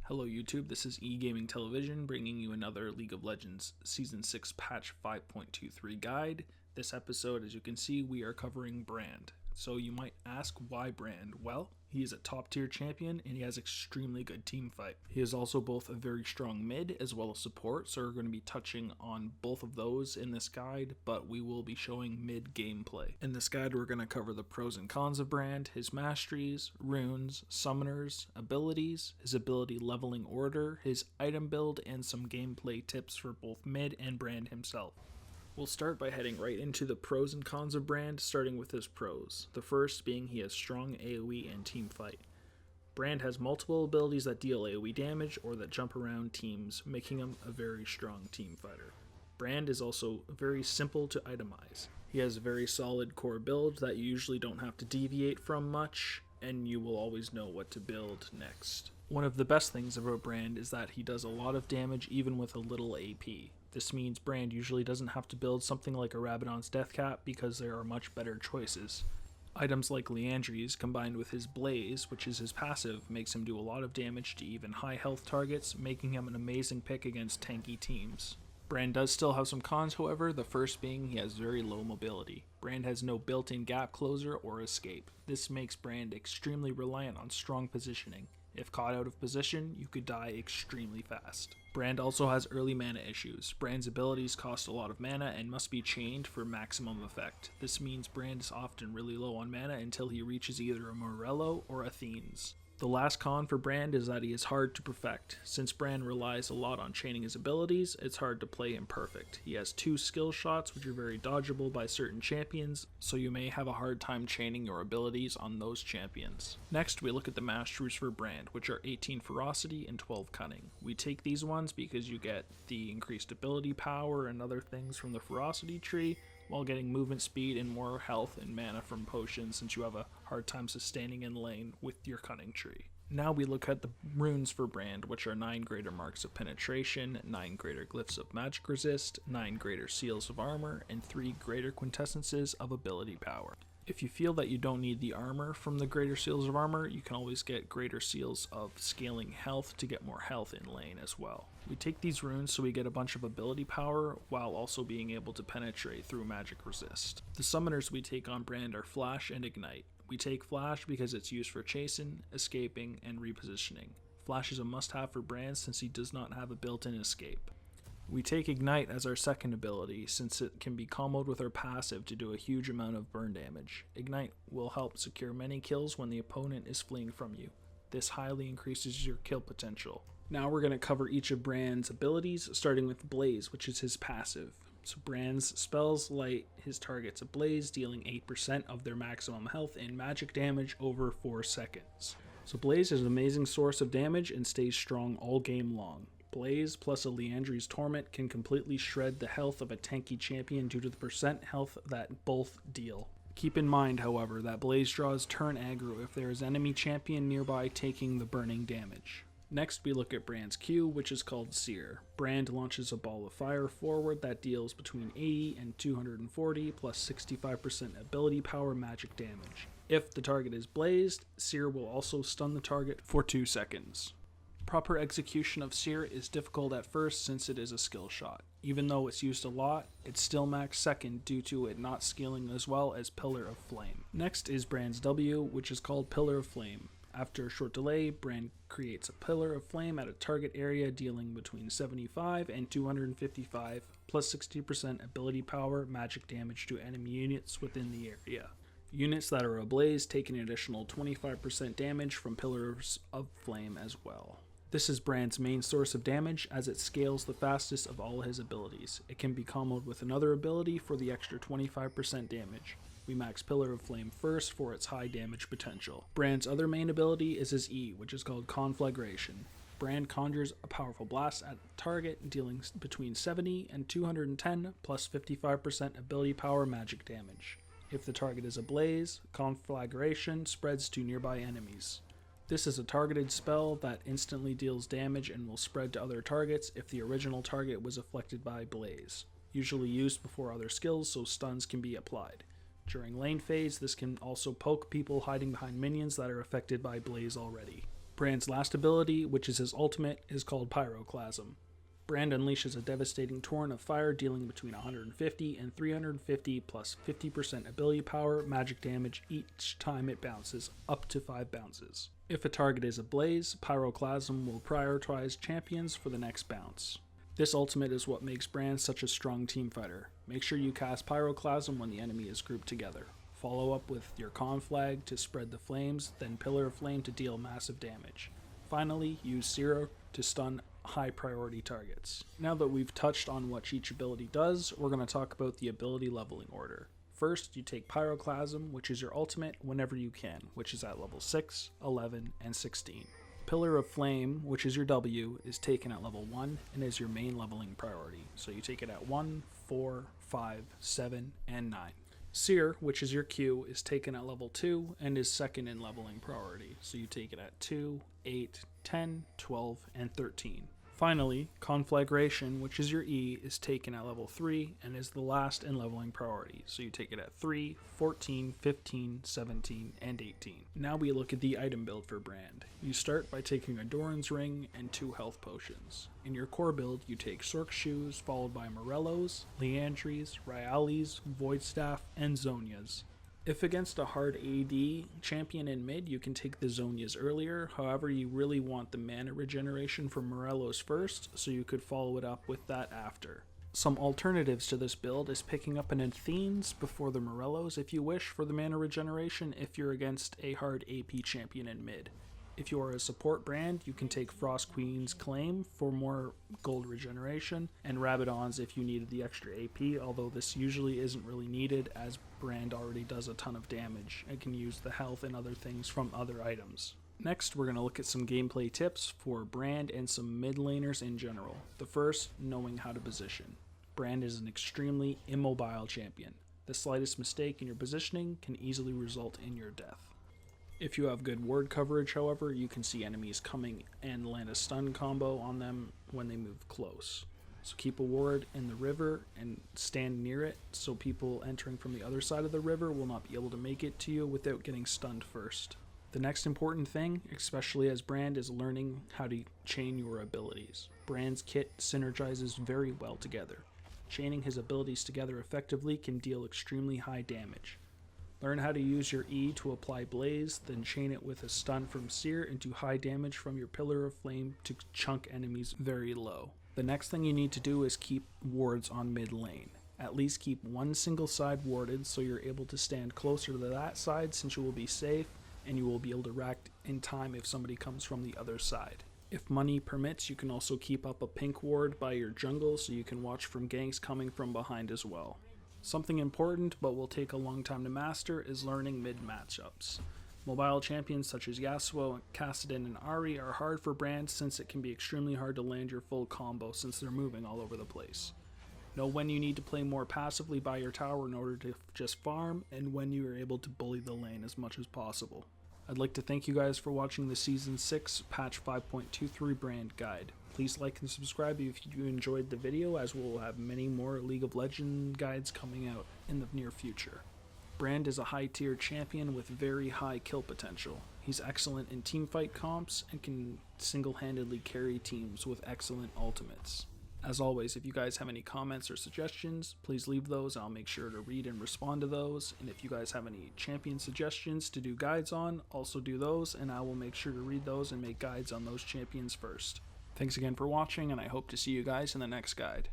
Hello YouTube, this is eGaming Television bringing you another League of Legends Season 6 Patch 5.23 guide. This episode, as you can see, we are covering Brand. So you might ask, why Brand? Well, he is a top tier champion and he has extremely good team fight. He is also both a very strong mid as well as support, so we're going to be touching on both of those in this guide, but we will be showing mid gameplay. In this guide we're going to cover the pros and cons of Brand, his masteries, runes, summoners, abilities, his ability leveling order, his item build, and some gameplay tips for both mid and Brand himself. We'll start by heading right into the pros and cons of Brand, starting with his pros. The first being he has strong AoE and team fight. Brand has multiple abilities that deal AoE damage or that jump around teams, making him a very strong team fighter. Brand is also very simple to itemize. He has a very solid core build that you usually don't have to deviate from much, and you will always know what to build next. One of the best things about Brand is that he does a lot of damage even with a little AP. This means Brand usually doesn't have to build something like a Rabadon's Deathcap because there are much better choices. Items like Liandry's combined with his Blaze, which is his passive, makes him do a lot of damage to even high health targets, making him an amazing pick against tanky teams. Brand does still have some cons, however, the first being he has very low mobility. Brand has no built-in gap closer or escape. This makes Brand extremely reliant on strong positioning. If caught out of position, you could die extremely fast. Brand also has early mana issues. Brand's abilities cost a lot of mana and must be chained for maximum effect. This means Brand is often really low on mana until he reaches either a Morello or Athene's. The last con for Brand is that he is hard to perfect. Since Brand relies a lot on chaining his abilities, it's hard to play him perfect. He has 2 skill shots which are very dodgeable by certain champions, so you may have a hard time chaining your abilities on those champions. Next, we look at the masteries for Brand, which are 18 Ferocity and 12 Cunning. We take these ones because you get the increased ability power and other things from the Ferocity tree, while getting movement speed and more health and mana from potions since you have a hard time sustaining in lane with your Cunning tree. Now we look at the runes for Brand, which are 9 greater marks of penetration, 9 greater glyphs of magic resist, 9 greater seals of armor, and 3 greater quintessences of ability power. If you feel that you don't need the armor from the greater seals of armor, you can always get greater seals of scaling health to get more health in lane as well. We take these runes so we get a bunch of ability power while also being able to penetrate through magic resist. The summoners we take on Brand are Flash and Ignite. We take Flash because it's used for chasing, escaping, and repositioning. Flash is a must-have for Brand since he does not have a built-in escape. We take Ignite as our second ability since it can be comboed with our passive to do a huge amount of burn damage. Ignite will help secure many kills when the opponent is fleeing from you. This highly increases your kill potential. Now we're going to cover each of Brand's abilities, starting with Blaze, which is his passive. So Brand's spells light his targets ablaze, dealing 8% of their maximum health and magic damage over 4 seconds. So Blaze is an amazing source of damage and stays strong all game long. Blaze plus a Liandry's Torment can completely shred the health of a tanky champion due to the percent health that both deal. Keep in mind, however, that Blaze draws turn aggro if there is enemy champion nearby taking the burning damage. Next we look at Brand's Q, which is called Sear. Brand launches a ball of fire forward that deals between 80 and 240 plus 65% ability power magic damage. If the target is blazed, Sear will also stun the target for 2 seconds. Proper execution of Sear is difficult at first since it is a skill shot. Even though it's used a lot, it's still max second due to it not scaling as well as Pillar of Flame. Next is Brand's W, which is called Pillar of Flame. After a short delay, Brand creates a Pillar of Flame at a target area dealing between 75 and 255 plus 60% ability power magic damage to enemy units within the area. Units that are ablaze take an additional 25% damage from Pillars of Flame as well. This is Brand's main source of damage as it scales the fastest of all his abilities. It can be comboed with another ability for the extra 25% damage. We max Pillar of Flame first for its high damage potential. Brand's other main ability is his E, which is called Conflagration. Brand conjures a powerful blast at the target, dealing between 70 and 210 plus 55% ability power magic damage. If the target is ablaze, Conflagration spreads to nearby enemies. This is a targeted spell that instantly deals damage and will spread to other targets if the original target was afflicted by Blaze. Usually used before other skills so stuns can be applied. During lane phase, this can also poke people hiding behind minions that are affected by Blaze already. Brand's last ability, which is his ultimate, is called Pyroclasm. Brand unleashes a devastating torrent of fire dealing between 150 and 350 plus 50% ability power magic damage each time it bounces, up to 5 bounces. If a target is ablaze, Pyroclasm will prioritize champions for the next bounce. This ultimate is what makes Brand such a strong team fighter. Make sure you cast Pyroclasm when the enemy is grouped together. Follow up with your Conflag to spread the flames, then Pillar of Flame to deal massive damage. Finally, use Seer to stun high priority targets. Now that we've touched on what each ability does, we're going to talk about the ability leveling order. First, you take Pyroclasm, which is your ultimate, whenever you can, which is at level 6, 11, and 16. Pillar of Flame, which is your W, is taken at level 1 and is your main leveling priority, so you take it at 1, 4, 5, 7, and 9. Seer, which is your Q, is taken at level 2 and is second in leveling priority, so you take it at 2, 8, 10, 12, and 13. Finally, Conflagration, which is your E, is taken at level 3 and is the last in leveling priority, so you take it at 3, 14, 15, 17, and 18. Now we look at the item build for Brand. You start by taking a Doran's Ring and 2 health potions. In your core build, you take Sorc Shoes, followed by Morellos, Liandry's, Ryalis, Voidstaff, and Zhonya's. If against a hard AD champion in mid, you can take the Zhonya's earlier. However, you really want the mana regeneration from Morellos first, so you could follow it up with that after. Some alternatives to this build is picking up an Athene's before the Morellos if you wish for the mana regeneration if you're against a hard AP champion in mid. If you are a support Brand, you can take Frost Queen's Claim for more gold regeneration, and Rabadon's if you needed the extra AP, although this usually isn't really needed as Brand already does a ton of damage and can use the health and other things from other items. Next, we're going to look at some gameplay tips for Brand and some mid laners in general. The first, knowing how to position. Brand is an extremely immobile champion. The slightest mistake in your positioning can easily result in your death. If you have good ward coverage, however, you can see enemies coming and land a stun combo on them when they move close. So keep a ward in the river and stand near it so people entering from the other side of the river will not be able to make it to you without getting stunned first. The next important thing, especially as Brand, is learning how to chain your abilities. Brand's kit synergizes very well together. Chaining his abilities together effectively can deal extremely high damage. Learn how to use your E to apply Blaze, then chain it with a stun from Seer into high damage from your Pillar of Flame to chunk enemies very low. The next thing you need to do is keep wards on mid lane. At least keep one single side warded so you're able to stand closer to that side since you will be safe and you will be able to react in time if somebody comes from the other side. If money permits, you can also keep up a pink ward by your jungle so you can watch from ganks coming from behind as well. Something important but will take a long time to master is learning mid matchups. Mobile champions such as Yasuo, Kassadin, and Ahri are hard for Brand since it can be extremely hard to land your full combo since they're moving all over the place. Know when you need to play more passively by your tower in order to just farm, and when you are able to bully the lane as much as possible. I'd like to thank you guys for watching the Season 6 Patch 5.23 Brand Guide. Please like and subscribe if you enjoyed the video, as we'll have many more League of Legends guides coming out in the near future. Brand is a high tier champion with very high kill potential. He's excellent in teamfight comps and can single-handedly carry teams with excellent ultimates. As always, if you guys have any comments or suggestions, please leave those. I'll make sure to read and respond to those. And if you guys have any champion suggestions to do guides on, also do those, and I will make sure to read those and make guides on those champions first. Thanks again for watching, and I hope to see you guys in the next guide.